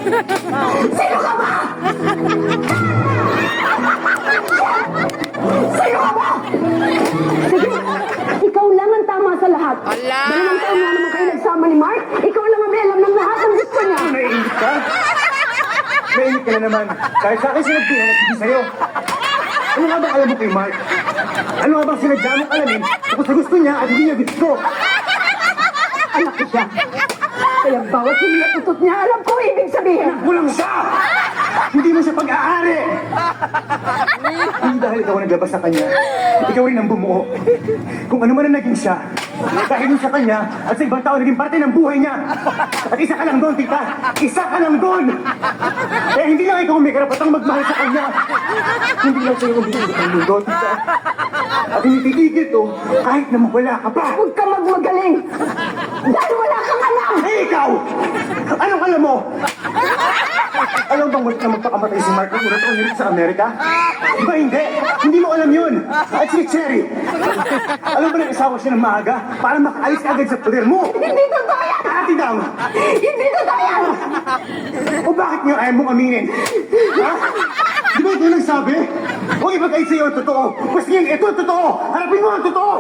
Sino ka ba? Sino ka ba? Sige, ikaw lang ang tama sa lahat. Ala! Dalawang taon na naman kayo nagsama ni Mark. Ikaw lang ang may alam ng lahat ng gusto niya. Naiinit ka? Naiinit ka na naman. Kahit sa akin sinabihan at hindi sa'yo. Ano nga bang alam mo kay Mark? Ano nga bang sinadya mong alamin kung sa gusto niya at hindi niya gusto? Anak ko siya. Kaya bawat hindi natutot niya, alam ko ibig sabihin. Kulang siya! Hindi mo siya pag-aari! Hindi dahil ikaw ang naglabas sa kanya, ikaw rin ang bumuo. Kung ano man ang naging siya, dahil yun sa kanya at sa ibang tao naging parte ng buhay niya. At isa ka lang doon, tita! Isa ka lang doon! Kaya hindi lang ikaw may karapatang magmahal sa kanya. Hindi lang sa'yo umiinig ang mundo, tita. At hindi titigil to kahit na mawala ka pa. Huwag ka magmagaling. Dahil wala kang alam. Eh, ikaw! Anong alam mo? Alam bang mulit na magpakamatay si Mark nung unang taon nilit sa Amerika? Diba hindi? Hindi mo alam yun! At si Cherry! Alam ba nag-asawa siya ng maaga para makaalis ka agad sa poder mo? Hindi totoo yan. Ati daw! Hindi totoo yan. O bakit nga ayaw mong aminin? Ha? Di ba ito nagsabi? Huwag ipag-ayos sa'yo ang totoo! Basta yan, ito ang totoo! Harapin mo ang totoo!